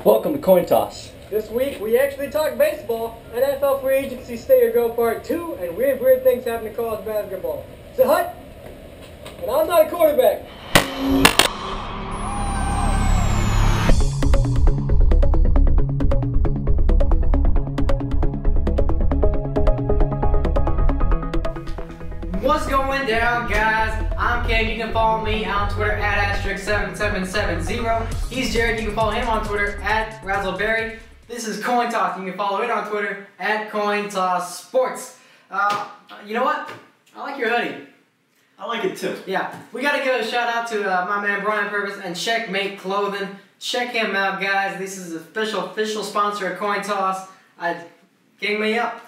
Welcome to Coin Toss. This week we actually talk baseball, NFL Free Agency Stay or Go Part 2, and weird things happen to college basketball. It's a hut, and I'm not a quarterback. What's going down, guys? I'm Cam. You can follow me on Twitter at *7770. He's Jared. You can follow him on Twitter at Razzleberry. This is Coin Toss. You can follow it on Twitter at Coin Toss Sports. You know what? I like your hoodie. I like it too. Yeah, we gotta give a shout out to my man Brian Purvis and Checkmate Clothing. Check him out, guys. This is the official sponsor of Coin Toss. Gang me up.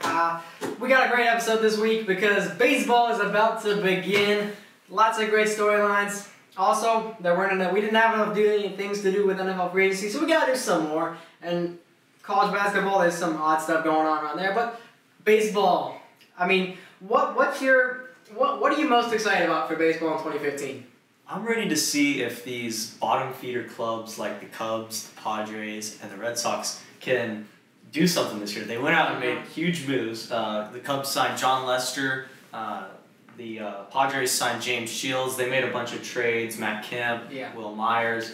We got a great episode this week because baseball is about to begin. Lots of great storylines. Also, we didn't have enough things to do with NFL free agency, so we gotta do some more. And college basketball, there's some odd stuff going on around there. But baseball, I mean, what are you most excited about for baseball in 2015? I'm ready to see if these bottom feeder clubs like the Cubs, the Padres, and the Red Sox can do something this year. They went out and made huge moves. The Cubs signed John Lester. The Padres signed James Shields. They made a bunch of trades. Matt Kemp, Will Myers.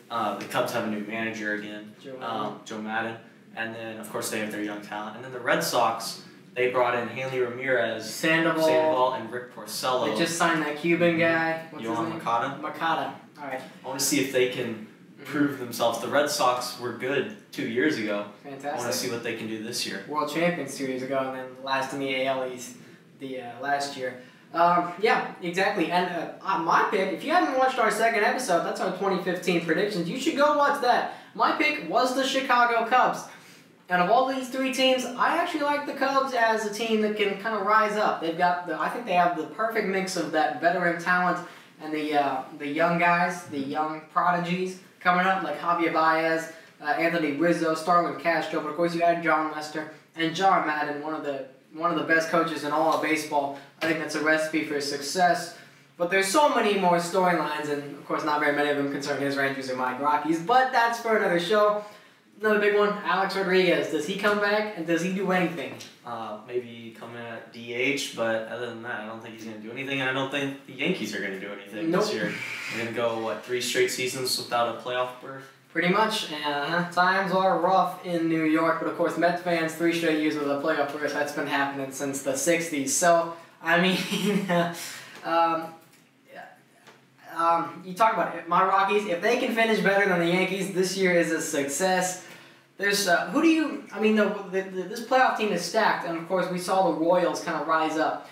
The Cubs have a new manager again, Joe Madden. And then, of course, they have their young talent. And then the Red Sox, they brought in Hanley Ramirez, Sandoval, and Rick Porcello. They just signed that Cuban guy. What's his name? Makata. Makata. All right. I want to see if they can prove themselves. The Red Sox were good 2 years ago. Fantastic. I want to see what they can do this year. World champions 2 years ago, and then last in the AL East last year. Yeah, exactly. And my pick, if you haven't watched our second episode, that's our 2015 predictions. You should go watch that. My pick was the Chicago Cubs. And of all these three teams, I actually like the Cubs as a team that can kind of rise up. I think they have the perfect mix of that veteran talent and the young guys, the young prodigies coming up, like Javier Baez, Anthony Rizzo, Starlin Castro, but of course you add John Lester and John Madden, one of the best coaches in all of baseball. I think that's a recipe for success. But there's so many more storylines, and of course not very many of them concern his Rangers or my Rockies, but that's for another show. Another big one, Alex Rodriguez. Does he come back, and does he do anything? Maybe come in at DH, but other than that, I don't think he's going to do anything, and I don't think the Yankees are going to do anything this year. They're going to go, 3 straight seasons without a playoff berth? Pretty much. Times are rough in New York, but of course, Mets fans, 3 straight years with a playoff berth, that's been happening since the 60s. So, I mean, you talk about it. My Rockies, if they can finish better than the Yankees, this year is a success. There's, this playoff team is stacked, and of course we saw the Royals kind of rise up.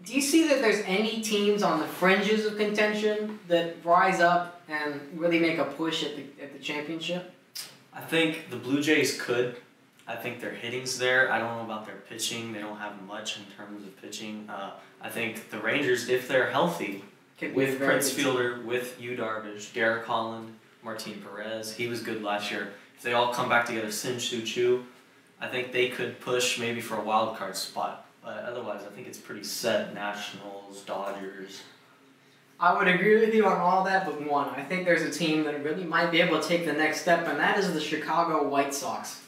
Do you see that there's any teams on the fringes of contention that rise up and really make a push at the championship? I think the Blue Jays could. I think their hitting's there. I don't know about their pitching. They don't have much in terms of pitching. I think the Rangers, if they're healthy, with Prince Fielder, with Yu Darvish, Derek Holland, Martin Perez, he was good last year. If they all come back together, Shin-Soo Choo, I think they could push maybe for a wild card spot. But otherwise, I think it's pretty set. Nationals, Dodgers. I would agree with you on all that but one. I think there's a team that really might be able to take the next step, and that is the Chicago White Sox.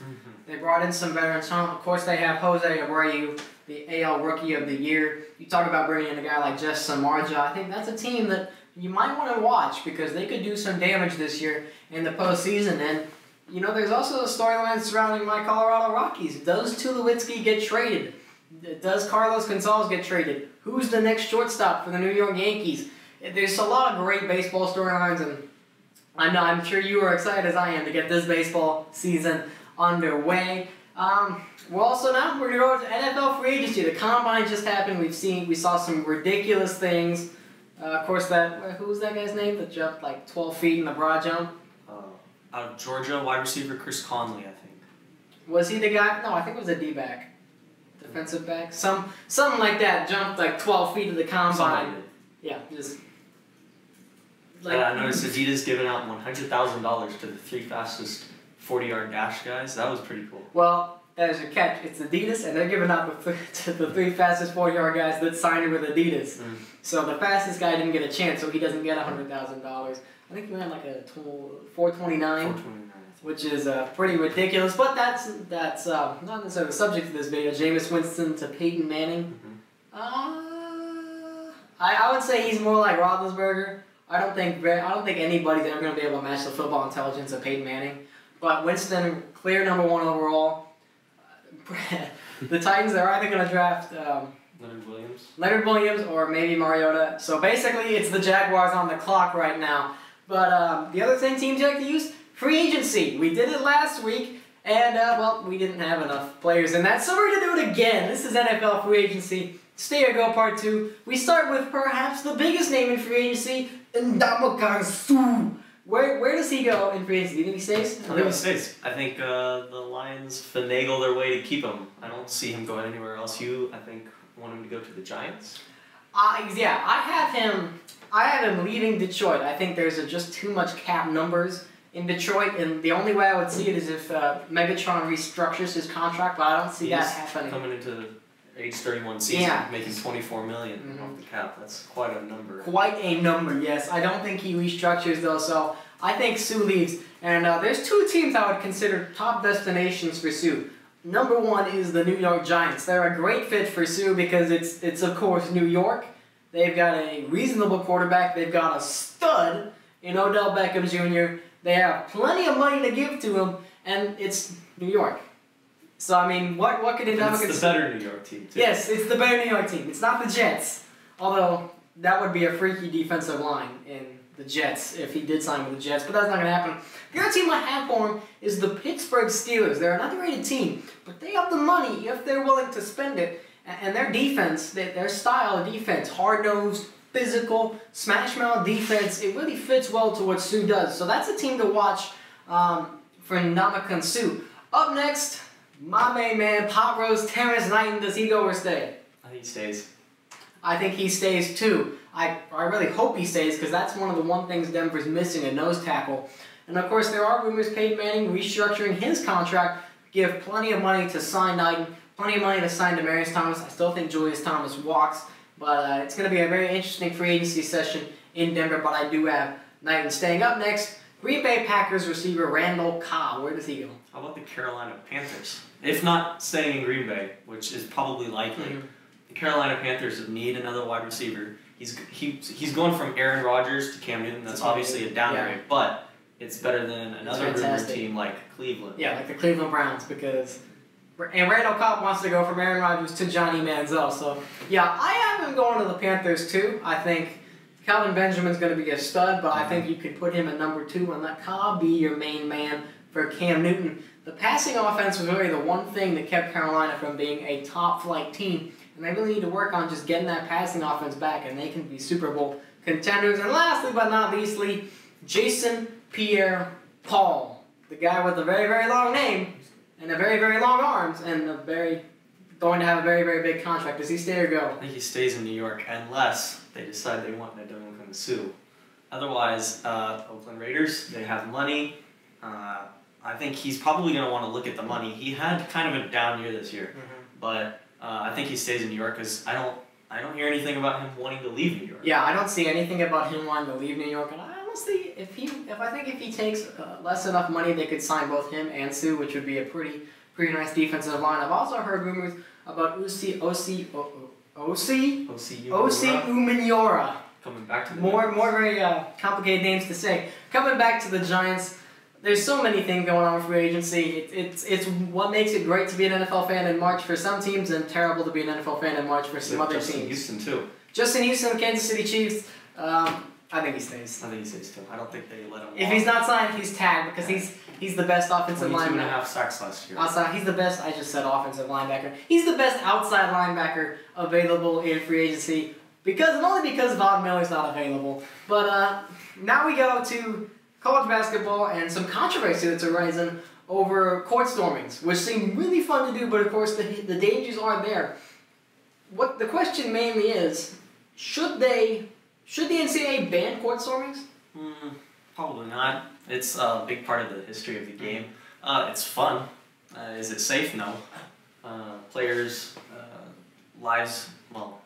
They brought in some veteran talent. Of course, they have Jose Abreu, the AL Rookie of the Year. You talk about bringing in a guy like Jeff Samardzija. I think that's a team that you might want to watch because they could do some damage this year in the postseason. And, you know, there's also a storyline surrounding my Colorado Rockies. Does Tulowitzki get traded? Does Carlos Gonzalez get traded? Who's the next shortstop for the New York Yankees? There's a lot of great baseball storylines, and I'm sure you are excited as I am to get this baseball season underway. We're going to go to NFL free agency. The combine just happened. We saw some ridiculous things. Of course, who was that guy's name that jumped like 12 feet in the broad jump? Out of Georgia, wide receiver Chris Conley, I think. Was he the guy? No, I think it was a D-back. Defensive back? Something like that, jumped like 12 feet of the combine. Yeah, just... I noticed Adidas giving out $100,000 to the 3 fastest 40-yard dash guys. That was pretty cool. Well, there's a catch. It's Adidas, and they're giving out to the 3 fastest 40-yard guys that signed with Adidas. So the fastest guy didn't get a chance, so he doesn't get $100,000. I think he ran like a 4:29. 4:29, I which is pretty ridiculous. But that's not necessarily the subject of this video. Jameis Winston to Peyton Manning. I would say he's more like Roethlisberger. I don't think anybody's ever going to be able to match the football intelligence of Peyton Manning. But Winston, clear #1 overall. The Titans, they're either going to draft Leonard Williams or maybe Mariota. So basically, it's the Jaguars on the clock right now. But the other thing teams like to use, free agency. We did it last week, and well, we didn't have enough players in that, so we're going to do it again. This is NFL free agency. Stay or go part 2. We start with perhaps the biggest name in free agency, Ndamukong Suh. Where does he go in free agency? Do you think he stays? I think he stays. I think the Lions finagle their way to keep him. I don't see him going anywhere else. I think, want him to go to the Giants? Yeah, I have him leaving Detroit. I think there's just too much cap numbers in Detroit, and the only way I would see it is if Megatron restructures his contract, but I don't see that happening. Coming into age 31 season, making $24 million off the cap. That's quite a number. Quite a number, yes. I don't think he restructures though, so I think Suh leaves. And there's 2 teams I would consider top destinations for Suh. #1 is the New York Giants. They're a great fit for Suh because it's of course New York. They've got a reasonable quarterback. They've got a stud in Odell Beckham Jr. They have plenty of money to give to him, and it's New York. So, I mean, what could Ndamukong... It's the better New York team, too. Yes, it's the better New York team. It's not the Jets. Although, that would be a freaky defensive line in the Jets if he did sign with the Jets, but that's not going to happen. The other team I have for him is the Pittsburgh Steelers. They're an underrated team, but they have the money if they're willing to spend it. And their defense, their style of defense, hard-nosed, physical, smash-mouth defense, it really fits well to what Suh does. So that's a team to watch for Ndamukong Suh. Up next, my main man, Pot Roast, Terrence Knighton. Does he go or stay? I think he stays. I think he stays too. I really hope he stays because that's one of the things Denver's missing, a nose tackle. And of course, there are rumors Peyton Manning restructuring his contract, give plenty of money to sign Knighton, plenty of money to sign Demaryius Thomas. I still think Julius Thomas walks, but it's going to be a very interesting free agency session in Denver, but I do have Knighton staying. Up next, Green Bay Packers receiver Randall Cobb. Where does he go? How about the Carolina Panthers? If not staying in Green Bay, which is probably likely, the Carolina Panthers need another wide receiver. He's going from Aaron Rodgers to Cam Newton. That's obviously a downgrade, but it's better than another rumored team like Cleveland. Yeah, like the Cleveland Browns, and Randall Cobb wants to go from Aaron Rodgers to Johnny Manziel. So, yeah, I have him going to the Panthers too. I think Calvin Benjamin's going to be a stud, but I think you could put him at #2 and let Cobb be your main man for Cam Newton. The passing offense was really the one thing that kept Carolina from being a top-flight team, and they really need to work on just getting that passing offense back, and they can be Super Bowl contenders. And lastly but not leastly, Jason Pierre-Paul, the guy with a very, very long name and a very, very long arms and going to have a very, very big contract. Does he stay or go? I think he stays in New York unless they decide they want Ndamukong Suh. Otherwise, Oakland Raiders, they have money. I think he's probably going to want to look at the money. He had kind of a down year this year, but I think he stays in New York because I don't hear anything about him wanting to leave New York. Yeah, I don't see anything about him wanting to leave New York, and I honestly, if he takes less enough money, they could sign both him and Suh, which would be a pretty nice defensive line. I've also heard rumors about Osi Umenyiora. Coming back to the more very complicated names to say. Coming back to the Giants. There's so many things going on with free agency. It's what makes it great to be an NFL fan in March for some teams and terrible to be an NFL fan in March for some other teams. Justin Houston too. Justin Houston, Kansas City Chiefs. I think he stays. I think he stays too. I don't think they let him. If he's not signed, he's tagged because he's the best offensive lineman. 22.5 sacks last year. Outside, he's the best. I just said offensive linebacker. He's the best outside linebacker available in free agency only because Von Miller's not available. But now we go to college basketball and some controversy that's arisen over court stormings, which seem really fun to do, but of course the dangers are there. What the question mainly is, should the NCAA ban court stormings? Probably not. It's a big part of the history of the game. It's fun. Is it safe? No. Players' lives, well,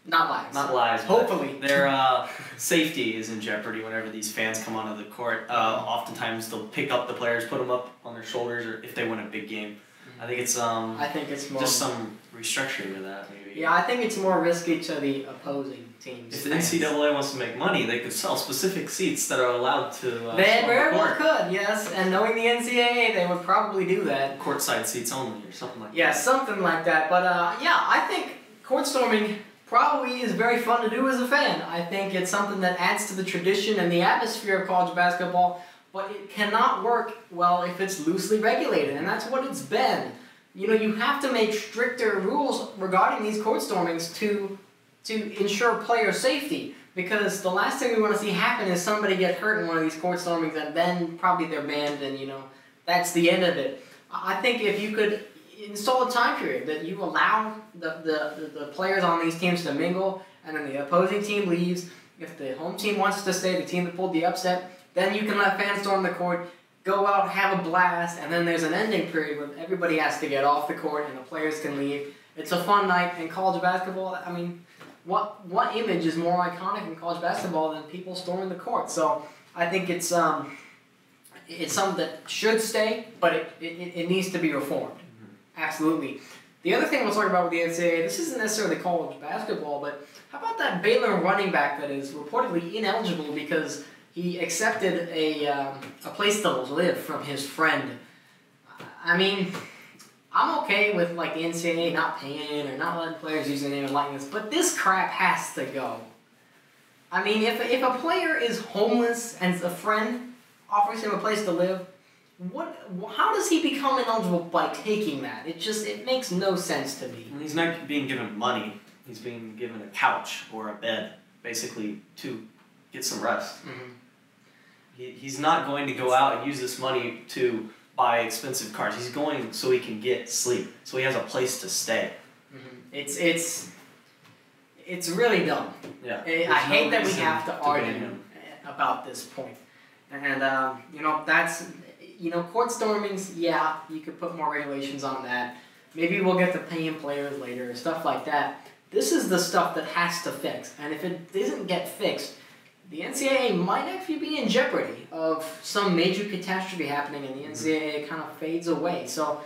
Not lives. Not lives. but Hopefully. their safety is in jeopardy whenever these fans come onto the court. Oftentimes they'll pick up the players, put them up on their shoulders, or if they win a big game. I think it's I think it's more just some restructuring to that maybe. Yeah, I think it's more risky to the opposing teams. If the NCAA wants to make money, they could sell specific seats that are allowed to. They very well could, yes. And knowing the NCAA, they would probably do that. Courtside seats only, or something like Yeah, that. something like that. But yeah, I think court storming probably is very fun to do as a fan. I think it's something that adds to the tradition and the atmosphere of college basketball. But it cannot work well if it's loosely regulated, and that's what it's been. You know, you have to make stricter rules regarding these court stormings to ensure player safety. Because the last thing we want to see happen is somebody get hurt in one of these court stormings, and then probably they're banned, and you know, that's the end of it. I think if you could install a time period that you allow the players on these teams to mingle, and then the opposing team leaves. If the home team wants to stay, the team that pulled the upset, then you can let fans storm the court, go out, have a blast, and then there's an ending period where everybody has to get off the court and the players can leave. It's a fun night in college basketball. I mean, what image is more iconic in college basketball than people storming the court? So I think it's something that should stay, but it needs to be reformed. Absolutely. The other thing we'll talk about with the NCAA, this isn't necessarily college basketball, but how about that Baylor running back that is reportedly ineligible because he accepted a place to live from his friend? I mean, I'm okay with like the NCAA not paying or not letting players use their name and likeness, but this crap has to go. I mean, if a player is homeless and a friend offers him a place to live, how does he become ineligible by taking that? It makes no sense to me. And he's not being given money. He's being given a couch or a bed, basically, to get some rest. Mm-hmm. He's not going to go out and use this money to buy expensive cars. He's going so he can get sleep, so he has a place to stay. Mm-hmm. It's really dumb. Yeah. I hate that we have to argue about this point. And, you know, that's, you know, court stormings, yeah, you could put more regulations on that. Maybe we'll get to paying players later, stuff like that. This is the stuff that has to fix. And if it doesn't get fixed, the NCAA might actually be in jeopardy of some major catastrophe happening and the NCAA kind of fades away. So,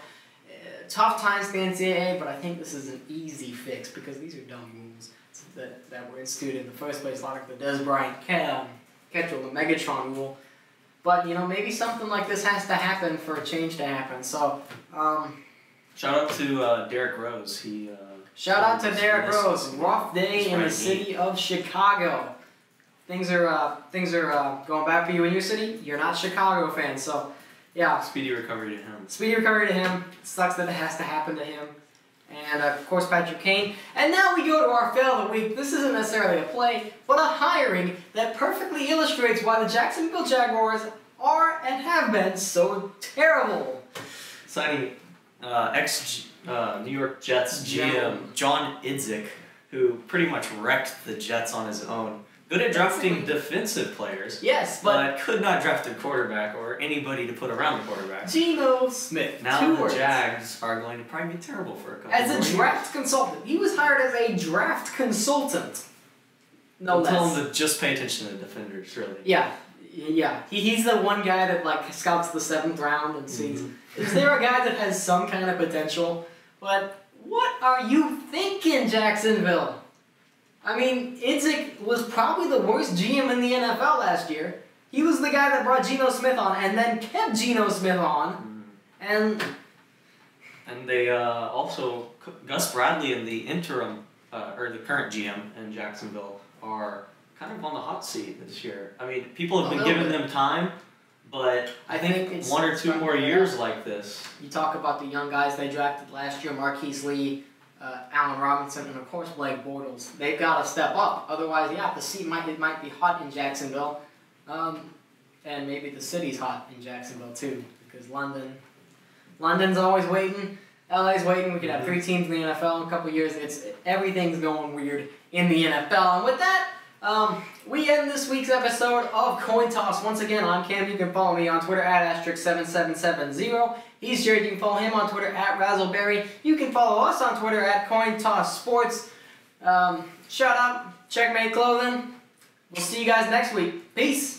tough times for the NCAA, but I think this is an easy fix because these are dumb rules that were instituted in the first place, like the Des Bryant Ketchel, the Megatron rule. But, you know, maybe something like this has to happen for a change to happen. So, shout out to Derrick Rose. Shout out to Derrick Rose. Rough day in the city of Chicago. Things are going bad for you in your city. You're not Chicago fans, so yeah. Speedy recovery to him. Speedy recovery to him. It sucks that it has to happen to him. And of course, Patrick Kane. And now we go to our fail of the week. This isn't necessarily a play, but a hiring that perfectly illustrates why the Jacksonville Jaguars are and have been so terrible. Signing ex-New York Jets GM John Idzik, who pretty much wrecked the Jets on his own. Good at drafting defensive players. Yes, but could not draft a quarterback or anybody to put around the quarterback. Geno Smith. Now the Jags are going to probably be terrible for a couple As more a draft consultant. He was hired as a draft consultant. No less. Tell him to just pay attention to the defenders, really. Yeah. Yeah. He's the one guy that like scouts the 7th round and sees, is there a guy that has some kind of potential? But what are you thinking, Jacksonville? I mean, Idzik was probably the worst GM in the NFL last year. He was the guy that brought Geno Smith on and then kept Geno Smith on. And they also, Gus Bradley and the interim, or the current GM in Jacksonville are kind of on the hot seat this year. I mean, people have been giving them time, but I think it's 1 or 2 more years like this. You talk about the young guys they drafted last year, Marquise Lee, Allen Robinson, and of course Blake Bortles. They've got to step up. Otherwise, yeah, the seat might be hot in Jacksonville, and maybe the city's hot in Jacksonville too, because London's always waiting. LA's waiting. We could have 3 teams in the NFL in a couple of years. Everything's going weird in the NFL. And with that, we end this week's episode of Coin Toss. Once again, I'm Cam. You can follow me on Twitter at *7770. He's Jared. You can follow him on Twitter at Razzleberry. You can follow us on Twitter at Coin Toss Sports. Shut up. Checkmate Clothing. We'll see you guys next week. Peace.